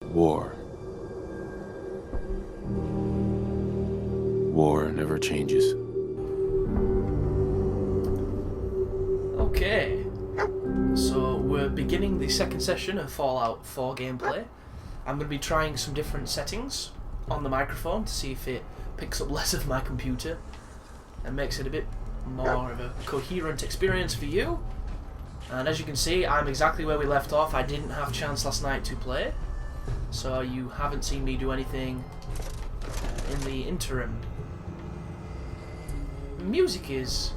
War. War never changes. Okay, so we're beginning the second session of Fallout 4 gameplay. I'm going to be trying some different settings on the microphone to see if it picks up less of my computer and makes it a bit more of a coherent experience for you. And as you can see, I'm exactly where we left off. I didn't have a chance last night to play, so you haven't seen me do anything in the interim. Music is...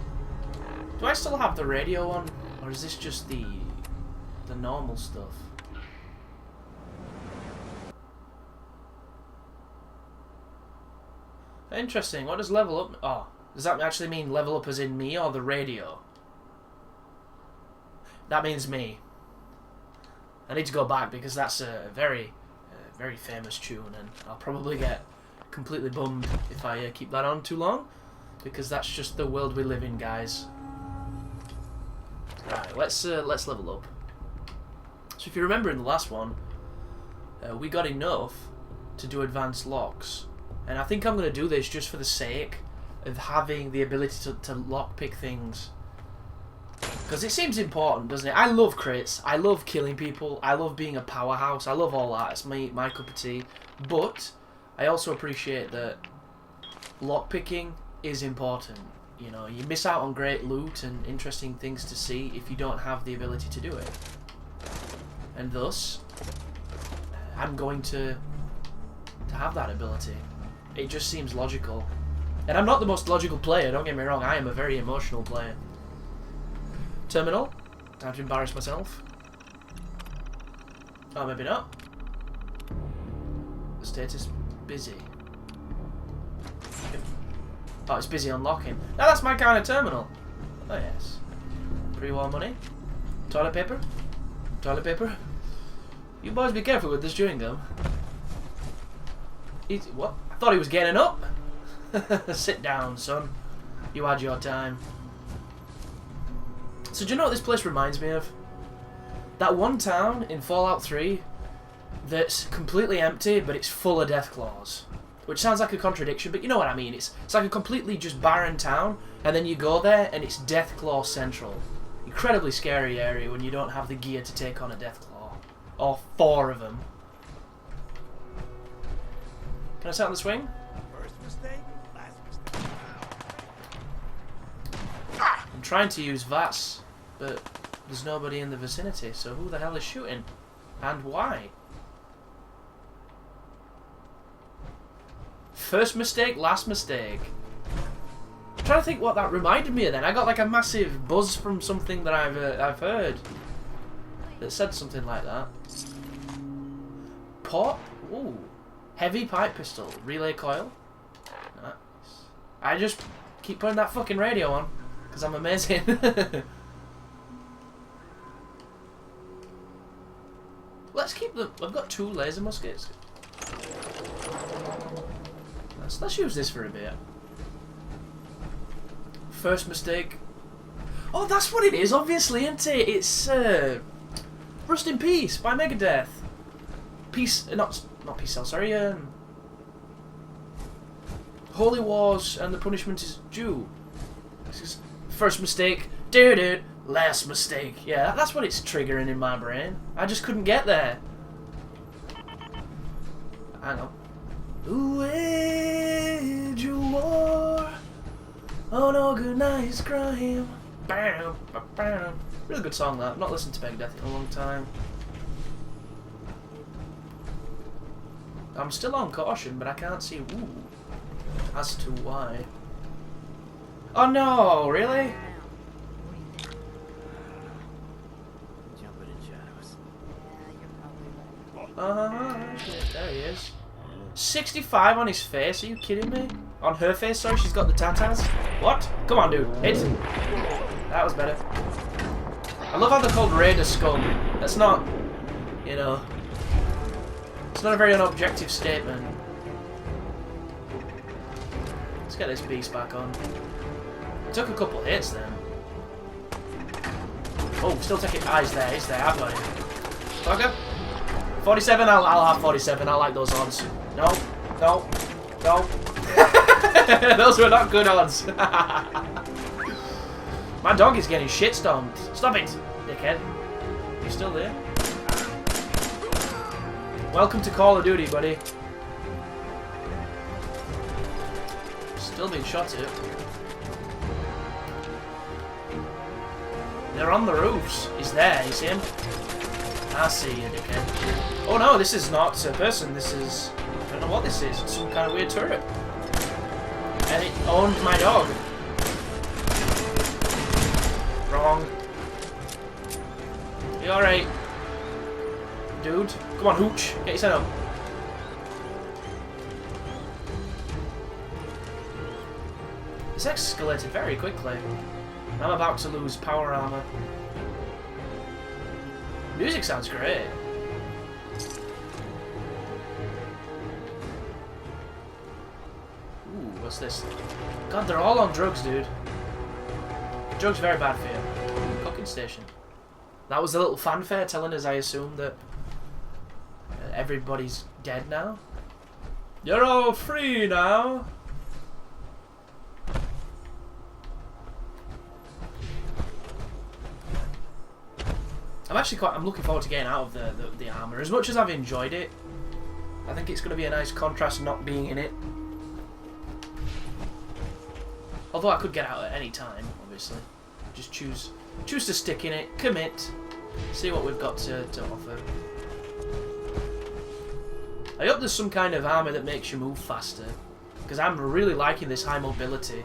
Do I still have the radio on, or is this just the normal stuff? Interesting. What does level up... Oh, does that actually mean level up as in me or the radio? That means me. I need to go back because that's a very famous tune, and I'll probably get completely bummed if I keep that on too long, because that's just the world we live in, guys. Right, let's level up. So if you remember in the last one, we got enough to do advanced locks, and I think I'm going to do this just for the sake of having the ability to lockpick things, because it seems important, doesn't it? I love crits, I love killing people, I love being a powerhouse, I love all that, it's my cup of tea, but I also appreciate that lockpicking is important. You know, you miss out on great loot and interesting things to see if you don't have the ability to do it. And thus, I'm going to have that ability. It just seems logical. And I'm not the most logical player, don't get me wrong, I am a very emotional player. Terminal. Time to embarrass myself. Oh, maybe not. Status busy. Oh, it's busy unlocking. Now that's my kind of terminal. Oh yes. Pre-war money. Toilet paper. Toilet paper. You boys be careful with this chewing gum. What? I thought he was getting up. Sit down, son. You had your time. So do you know what this place reminds me of? That one town in Fallout 3 that's completely empty, but it's full of deathclaws. Which sounds like a contradiction, but you know what I mean. It's like a completely just barren town, and then you go there and it's Deathclaw Central. Incredibly scary area when you don't have the gear to take on a Deathclaw. Or 4 of them. Can I sit on the swing? First mistake, last mistake. I'm trying to use VATS, but there's nobody in the vicinity, so who the hell is shooting? And why? First mistake, last mistake. I'm trying to think what that reminded me of then. I got like a massive buzz from something that I've heard that said something like that. Pop? Ooh. Heavy pipe pistol. Relay coil. Nice. I just keep putting that fucking radio on because I'm amazing. Let's keep them. I've got 2 laser muskets. Let's use this for a bit. First mistake. Oh, that's what it is, obviously, isn't it? It's Rust in Peace by Megadeth. Peace, not Peace Cell. Sorry. Holy Wars and the punishment is due. This is first mistake. Dude. Last mistake. Yeah, that's what it's triggering in my brain. I just couldn't get there. Hang on. Wage a war on organized crime. Bam, bam. Really good song, that. I've not listened to Megadeth in a long time. I'm still on caution, but I can't see as to why. Oh no, really? Jumping in shadows. There he is. 65 on his face, are you kidding me? On her face, sorry, she's got the tatas. What? Come on, dude. Hit. That was better. I love how they're called Raider Scum. That's not, you know, it's not a very unobjective statement. Let's get this beast back on. Took a couple hits then. Oh, still taking... Ah, he's there, I've got him. Fucker. 47, I'll have 47. I like those odds. No, no, no. Those were not good odds. My dog is getting shitstormed. Stop it, dickhead. You still there? Welcome to Call of Duty, buddy. Still being shot at. They're on the roofs. He's there, you see him? I see you, dickhead. Oh no, this is not a person, this is... I don't know what this is. It's some kind of weird turret. And it owned my dog. Wrong. You alright? Dude? Come on, Hooch. Get your set up. This escalated very quickly. I'm about to lose power armor. Music sounds great. Ooh, what's this? God, they're all on drugs, dude. Drugs very bad for you. Cooking station. That was a little fanfare telling us, I assume, that everybody's dead now. You're all free now. I'm looking forward to getting out of the armor. As much as I've enjoyed it, I think it's going to be a nice contrast not being in it. Although I could get out at any time, obviously. Just choose to stick in it, commit, see what we've got to offer. I hope there's some kind of armor that makes you move faster, because I'm really liking this high mobility.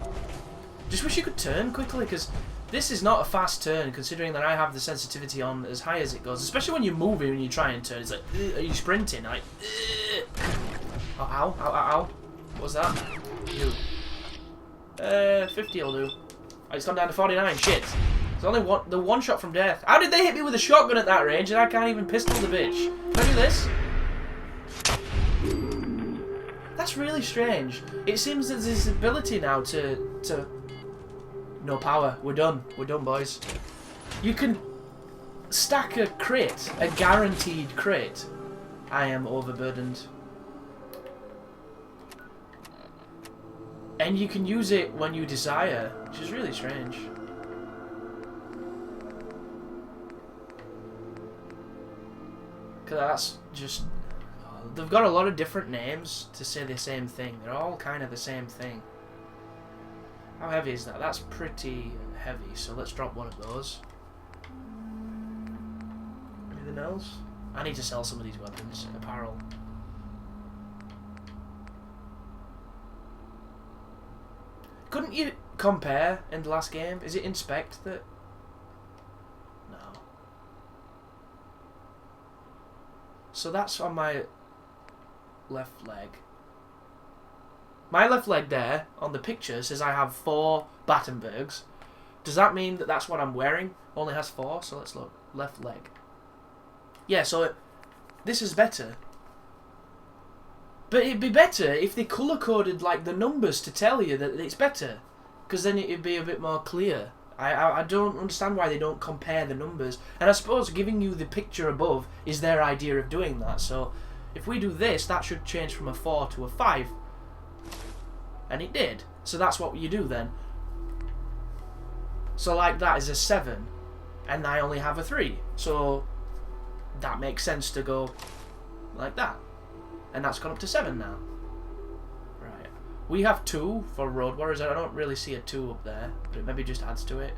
Just wish you could turn quickly, because this is not a fast turn, considering that I have the sensitivity on as high as it goes. Especially when you're moving and you try and turn. It's like, are you sprinting? Like, oh, ow, ow, ow, ow. What was that? You. 50 will do. Oh, it's gone down to 49. Shit. There's only one shot from death. How did they hit me with a shotgun at that range and I can't even pistol the bitch? Can I do this? That's really strange. It seems that there's this ability now to... No power. We're done. We're done, boys. You can stack a crit. A guaranteed crit. I am overburdened. And you can use it when you desire, which is really strange. Because that's just... They've got a lot of different names to say the same thing. They're all kind of the same thing. How heavy is that? That's pretty heavy, so let's drop one of those. Anything else? I need to sell some of these weapons. Apparel. Couldn't you compare in the last game? Is it inspect that... No. So that's on my left leg. My left leg there, on the picture, says I have 4 Battenbergs. Does that mean that that's what I'm wearing? Only has 4, so let's look. Left leg. Yeah, so this is better. But it'd be better if they colour-coded like the numbers to tell you that it's better. Because then it'd be a bit more clear. I don't understand why they don't compare the numbers. And I suppose giving you the picture above is their idea of doing that. So if we do this, that should change from a 4 to a 5. And it did. So that's what you do then. So like that is a 7. And I only have a 3. So that makes sense to go like that. And that's gone up to 7 now. Right. We have 2 for Road Warriors. I don't really see a 2 up there. But it maybe just adds to it.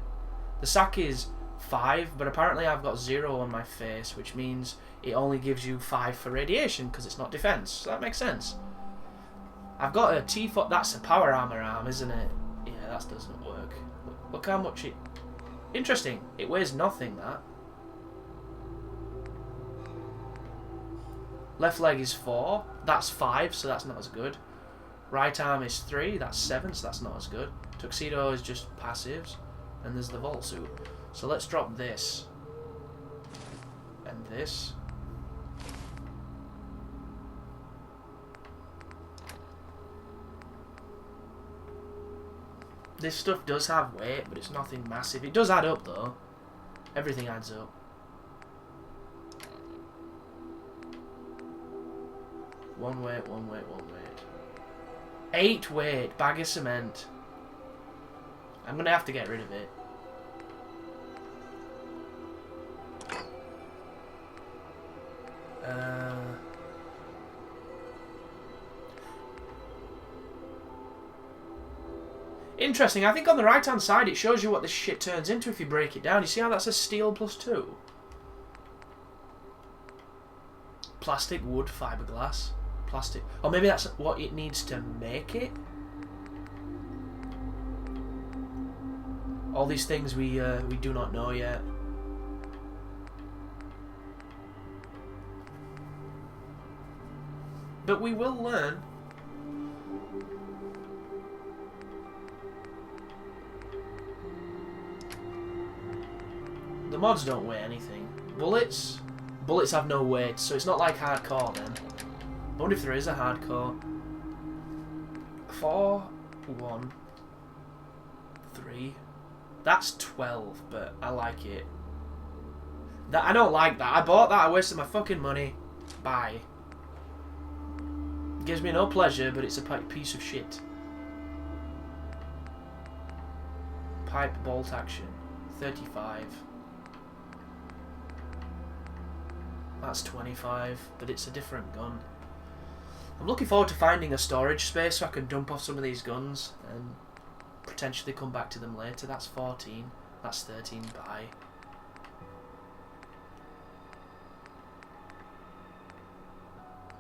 The sack is 5. But apparently I've got 0 on my face. Which means it only gives you 5 for radiation. Because it's not defense. So that makes sense. I've got a T4, that's a power armor arm, isn't it? Yeah, that doesn't work. Look how much it... Interesting. It weighs nothing, that. Left leg is 4. That's 5, so that's not as good. Right arm is 3. That's 7, so that's not as good. Tuxedo is just passives. And there's the vault suit. So let's drop this. And this. This stuff does have weight, but it's nothing massive. It does add up, though. Everything adds up. 1 weight, 1 weight, 1 weight. 8 weight, bag of cement. I'm gonna have to get rid of it. Interesting, I think on the right hand side it shows you what this shit turns into if you break it down. You see how that says steel +2? Plastic, wood, fiberglass, plastic. Or maybe that's what it needs to make it? All these things we do not know yet. But we will learn. The mods don't weigh anything. Bullets? Bullets have no weight, so it's not like hardcore then. I wonder if there is a hardcore. 4, 1, 3. That's 12, but I like it. That I don't like that. I bought that, I wasted my fucking money. Bye. Gives me no pleasure, but it's a piece of shit. Pipe bolt action. 35. That's 25, but it's a different gun. I'm looking forward to finding a storage space so I can dump off some of these guns and potentially come back to them later. That's 14. That's 13. Bye.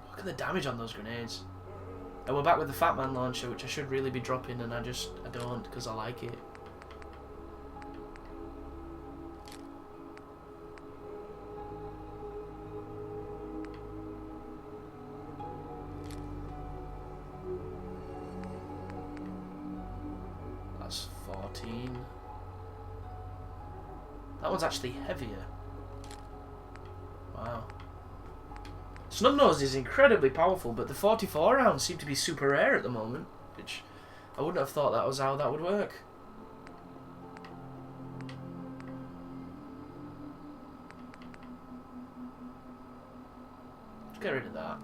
Look at the damage on those grenades. And we're back with the Fat Man launcher, which I should really be dropping, and I don't because I like it. That's 14. That one's actually heavier. Wow. Snub-nosed is incredibly powerful, but the 44 rounds seem to be super rare at the moment, which I wouldn't have thought that was how that would work. Let's get rid of that.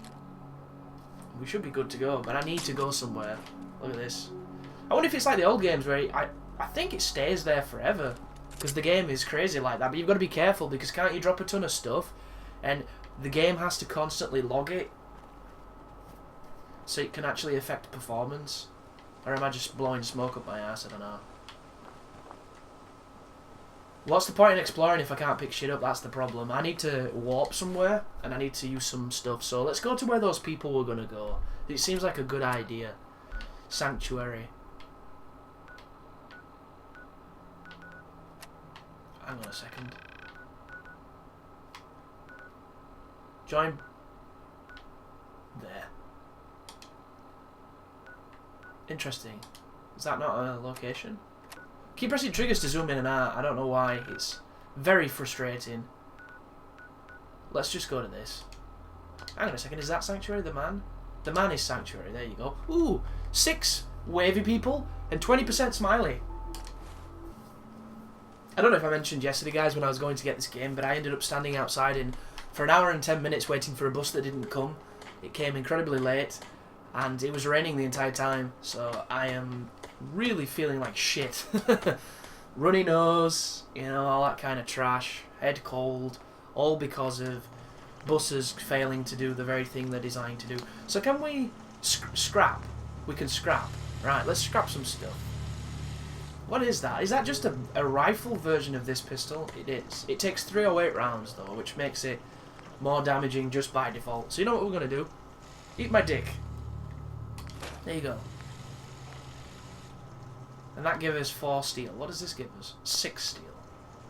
We should be good to go, but I need to go somewhere. Look at this. I wonder if it's like the old games where I think it stays there forever, because the game is crazy like that, but you've got to be careful because can't you drop a ton of stuff and the game has to constantly log it so it can actually affect performance. Or am I just blowing smoke up my ass? I don't know. What's the point in exploring if I can't pick shit up? That's the problem. I need to warp somewhere and I need to use some stuff. So let's go to where those people were going to go. It seems like a good idea. Sanctuary. Hang on a second. Join. There. Interesting. Is that not a location? Keep pressing triggers to zoom in and out. I don't know why. It's very frustrating. Let's just go to this. Hang on a second. Is that Sanctuary? The man? The man is Sanctuary. There you go. Ooh! 6 wavy people and 20% smiley. I don't know if I mentioned yesterday, guys, when I was going to get this game, but I ended up standing outside for an hour and 10 minutes waiting for a bus that didn't come. It came incredibly late, and it was raining the entire time, so I am really feeling like shit. Runny nose, you know, all that kind of trash, head cold, all because of buses failing to do the very thing they're designed to do. So can we scrap? We can scrap. Right, let's scrap some stuff. What is that? Is that just a rifle version of this pistol? It is. It takes 308 rounds, though, which makes it more damaging just by default. So you know what we're going to do? Eat my dick. There you go. And that gives us 4 steel. What does this give us? 6 steel.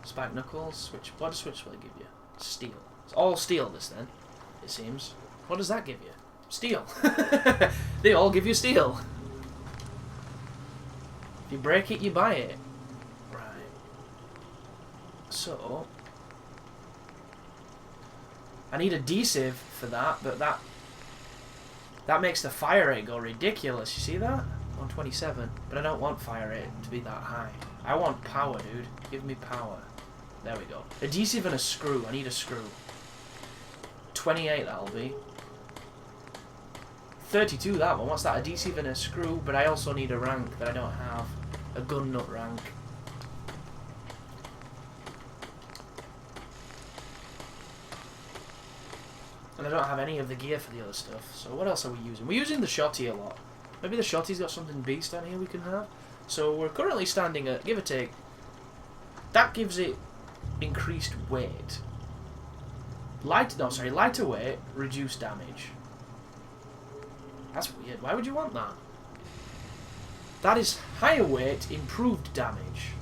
Spike knuckles. Switch. What does switch will it give you? Steel. It's all steel, this then, it seems. What does that give you? Steel. They all give you steel. If you break it, you buy it. Right. So I need adhesive for that, but that makes the fire rate go ridiculous. You see that? 127. But I don't want fire rate to be that high. I want power, dude. Give me power. There we go. Adhesive and a screw. I need a screw. 28 that'll be. 32 that one. What's that? Adhesive and a screw, but I also need a rank that I don't have. A gun nut rank. And I don't have any of the gear for the other stuff. So what else are we using? We're using the shotty a lot. Maybe the shotty's got something beast on here we can have. So we're currently standing at, give or take, that gives it increased weight. Lighter weight, reduced damage. That's weird. Why would you want that? That is higher weight, improved damage.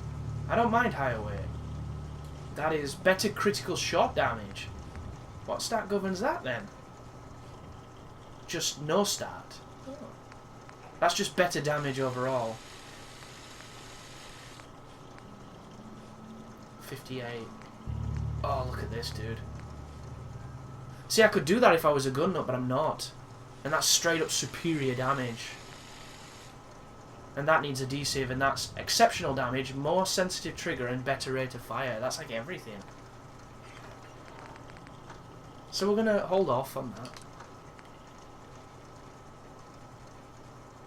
I don't mind higher weight. That is better critical shot damage. What stat governs that then? Just no stat. Oh. That's just better damage overall. 58. Oh, look at this, dude. See, I could do that if I was a gun nut, but I'm not. And that's straight up superior damage. And that needs adhesive, and that's exceptional damage, more sensitive trigger, and better rate of fire. That's like everything. So we're going to hold off on that.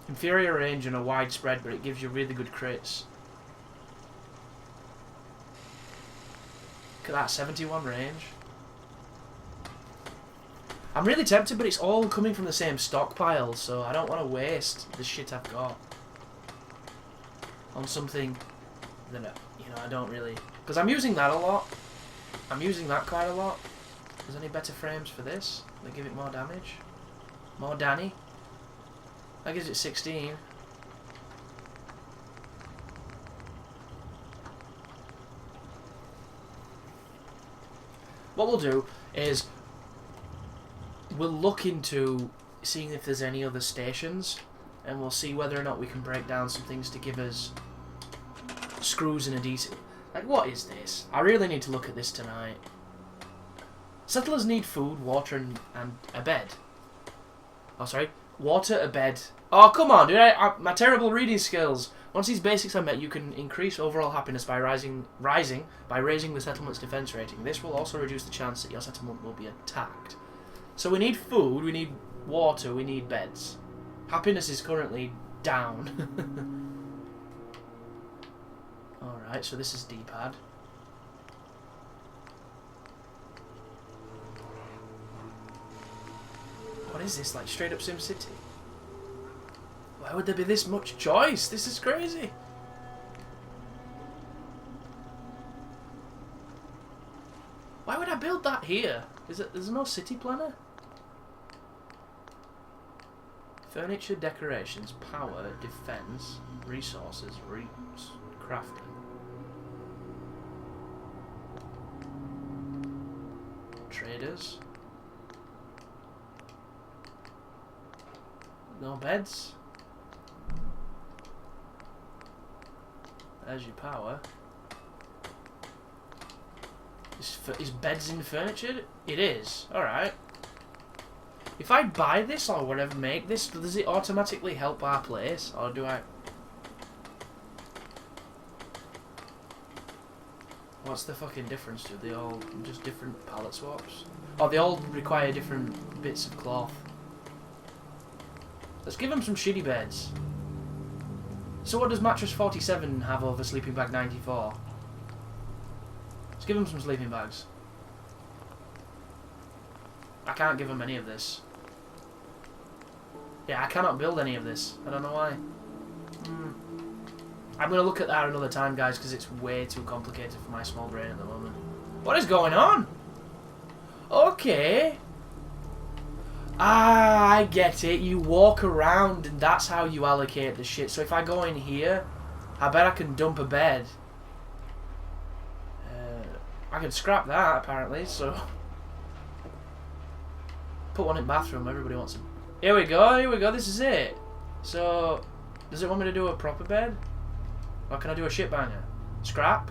Inferior range and a wide spread, but it gives you really good crits. Look at that, 71 range. I'm really tempted, but it's all coming from the same stockpile, so I don't want to waste the shit I've got on something that, you know, I don't really... Because I'm using that a lot. I'm using that quite a lot. There's any better frames for this? They give it more damage. More Danny. That gives it 16. What we'll do is we'll look into seeing if there's any other stations, and we'll see whether or not we can break down some things to give us screws and adhesive. Like, what is this? I really need to look at this tonight. Settlers need food, water, and a bed. Oh, sorry. Water, a bed. Oh, come on, dude. My terrible reading skills. Once these basics are met, you can increase overall happiness by raising the settlement's defense rating. This will also reduce the chance that your settlement will be attacked. So we need food, we need water, we need beds. Happiness is currently down. Alright, so this is D-pad. What is this, like straight up SimCity? Why would there be this much choice? This is crazy. Why would I build that here? There's no city planner? Furniture, decorations, power, defense, resources, crafting. Traders. No beds. There's your power. Is beds in furniture? It is. Alright. If I buy this or whatever, make this, does it automatically help our place? Or do I... What's the fucking difference? Do they all just different palette swaps? Or they all require different bits of cloth? Let's give them some shitty beds. So what does mattress 47 have over sleeping bag 94? Let's give them some sleeping bags. I can't give them any of this. Yeah, I cannot build any of this. I don't know why. I'm going to look at that another time, guys, because it's way too complicated for my small brain at the moment. What is going on? Okay. Ah, I get it. You walk around and that's how you allocate the shit. So if I go in here, I bet I can dump a bed. I can scrap that, apparently, so... Put one in bathroom, everybody wants it. Here we go, this is it. So, does it want me to do a proper bed? Or can I do a shit banger? Scrap?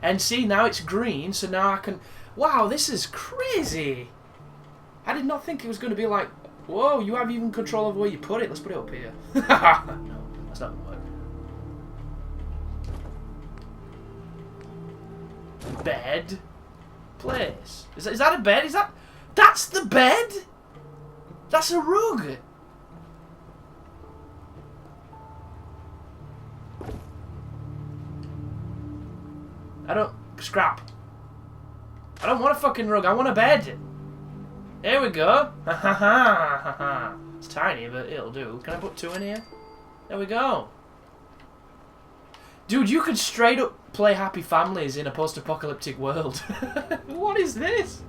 And see, now it's green, so now I can... Wow, this is crazy! I did not think it was going to be like, whoa, you have even control over where you put it. Let's put it up here. No, that's not going to work. Bed. Place. Is that a bed? That's the bed? That's a rug! I don't... Scrap. I don't want a fucking rug, I want a bed! Here we go! Ha ha ha ha ha! It's tiny, but it'll do. Can I put 2 in here? There we go. Dude, you could straight up play Happy Families in a post-apocalyptic world. What is this?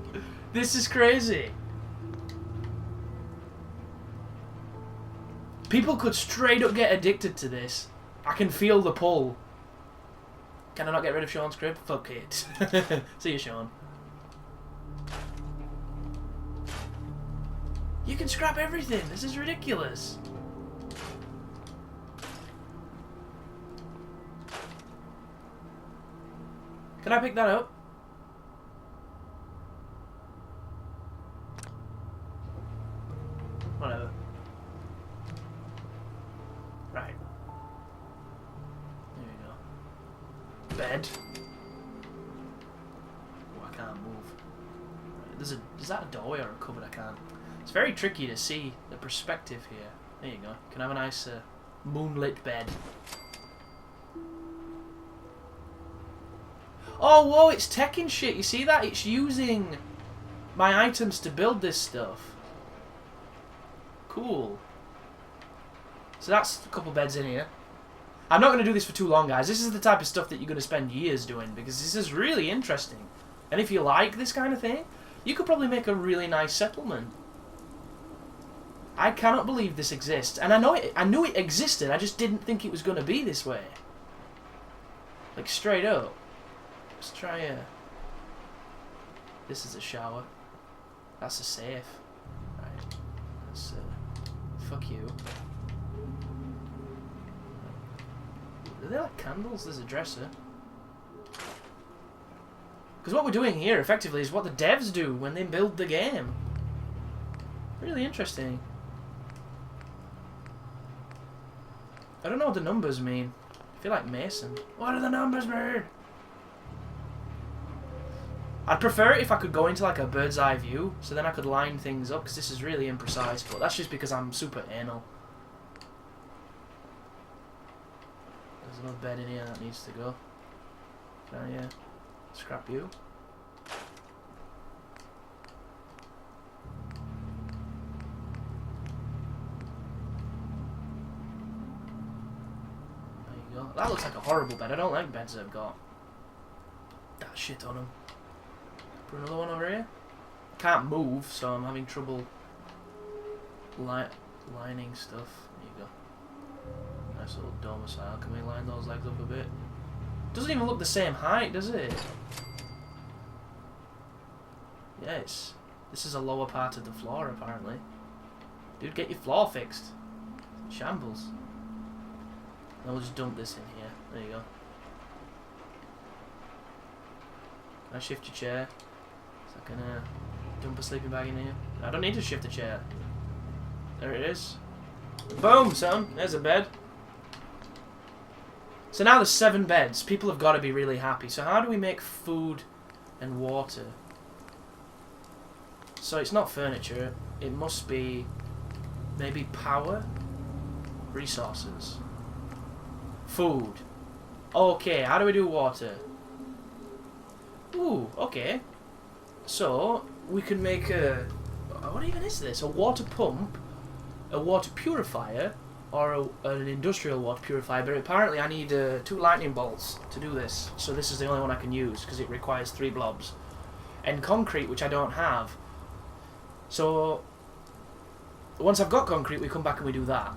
This is crazy. People could straight up get addicted to this. I can feel the pull. Can I not get rid of Sean's crib? Fuck it. See you, Sean. You can scrap everything. This is ridiculous. Can I pick that up? Whatever. Right. There we go. Bed. Oh, I can't move. Right. Is that a doorway or a cupboard? I can't. It's very tricky to see the perspective here. There you go. Can I have a nice moonlit bed? Oh, whoa, it's tech and shit. You see that? It's using my items to build this stuff. Cool. So that's a couple beds in here. I'm not going to do this for too long, guys. This is the type of stuff that you're going to spend years doing because this is really interesting. And if you like this kind of thing, you could probably make a really nice settlement. I cannot believe this exists. And I knew it existed. I just didn't think it was going to be this way. Like, straight up. Let's try a... This is a shower. That's a safe. Right. Let's, fuck you. Are they like candles? There's a dresser. Because what we're doing here, effectively, is what the devs do when they build the game. Really interesting. I don't know what the numbers mean. I feel like Mason. What do the numbers mean? I'd prefer it if I could go into like a bird's eye view, so then I could line things up, because this is really imprecise, but that's just because I'm super anal. There's another bed in here that needs to go. Can I scrap you? There you go. That looks like a horrible bed. I don't like beds that have got that shit on them. Put another one over here. Can't move, so I'm having trouble lining stuff. There you go. Nice little domicile. Can we line those legs up a bit? Doesn't even look the same height, does it? Yes. This is a lower part of the floor, apparently. Dude, get your floor fixed. Shambles. Then we'll just dump this in here. There you go. Can I shift your chair? So I can dump a sleeping bag in here. I don't need to shift the chair. There it is. Boom, son. There's a bed. So now there's 7 beds. People have got to be really happy. So how do we make food and water? So it's not furniture. It must be maybe power? Resources. Food. Okay, how do we do water? Ooh, okay. So, we can make a... What even is this? A water pump, a water purifier, or an industrial water purifier, but apparently I need 2 lightning bolts to do this. So this is the only one I can use, because it requires 3 blobs. And concrete, which I don't have. So, once I've got concrete, we come back and we do that.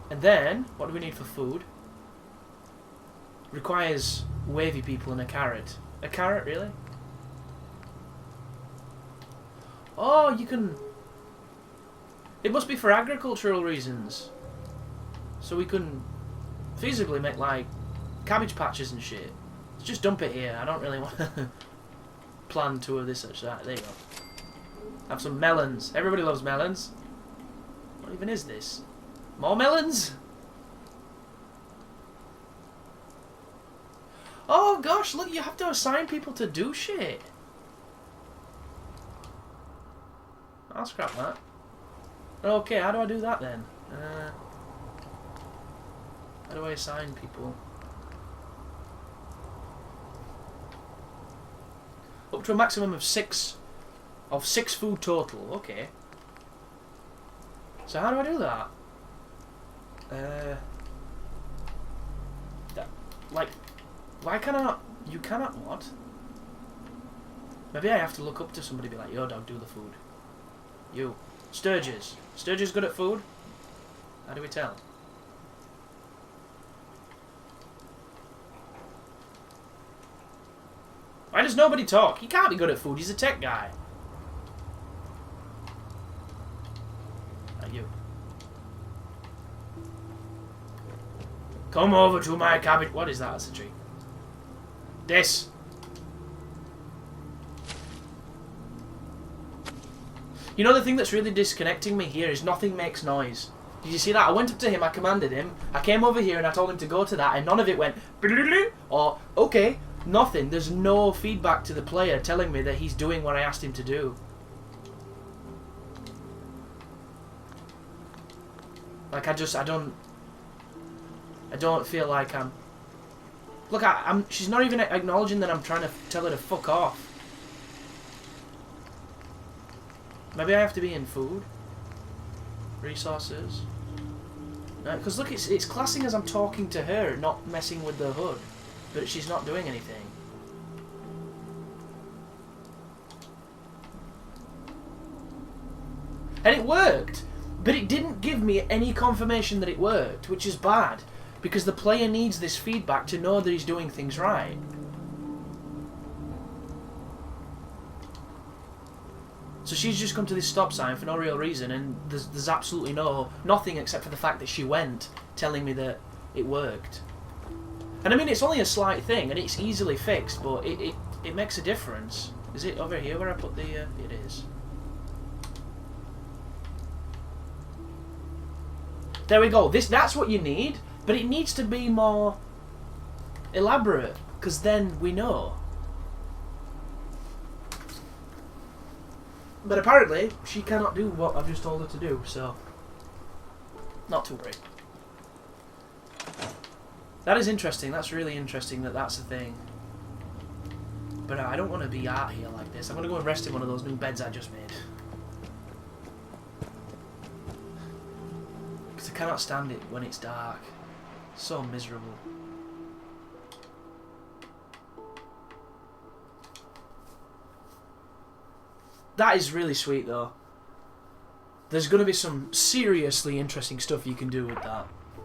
And then, what do we need for food? Requires wavy people and a carrot. A carrot, really? Oh, you can... It must be for agricultural reasons. So we can feasibly make, like, cabbage patches and shit. Let's just dump it here. I don't really want to plan to this or that. There you go. Have some melons. Everybody loves melons. What even is this? More melons? Oh gosh, look, you have to assign people to do shit. I'll scrap that. Okay, how do I do that then? How do I assign people? Up to a maximum of six food total. Okay. So how do I do that? Like, why cannot you cannot what? Maybe I have to look up to somebody and be like, yo dog, do the food. You. Sturgis. Sturgis good at food? How do we tell? Why does nobody talk? He can't be good at food, he's a tech guy. You. Come over to my cabin. What is that? That's a tree. This. You know the thing that's really disconnecting me here is nothing makes noise. Did you see that? I went up to him, I commanded him, I came over here and I told him to go to that and none of it went or okay, nothing. There's no feedback to the player telling me that he's doing what I asked him to do. Like I don't feel like I'm... Look, she's not even acknowledging that I'm trying to tell her to fuck off. Maybe I have to be in food. Resources. Because look, it's classing as I'm talking to her, not messing with the HUD. But she's not doing anything. And it worked! But it didn't give me any confirmation that it worked, which is bad. Because the player needs this feedback to know that he's doing things right. So she's just come to this stop sign for no real reason, and there's absolutely nothing except for the fact that she went, telling me that it worked. And I mean, it's only a slight thing, and it's easily fixed, but it makes a difference. Is it over here where I put the... it is. There we go. That's what you need, but it needs to be more elaborate, because then we know. But apparently, she cannot do what I've just told her to do, so... Not to worry. That is interesting. That's really interesting that that's a thing. But I don't want to be out here like this. I'm going to go and rest in one of those new beds I just made. Because I cannot stand it when it's dark. So miserable. That is really sweet though. There's going to be some seriously interesting stuff you can do with that.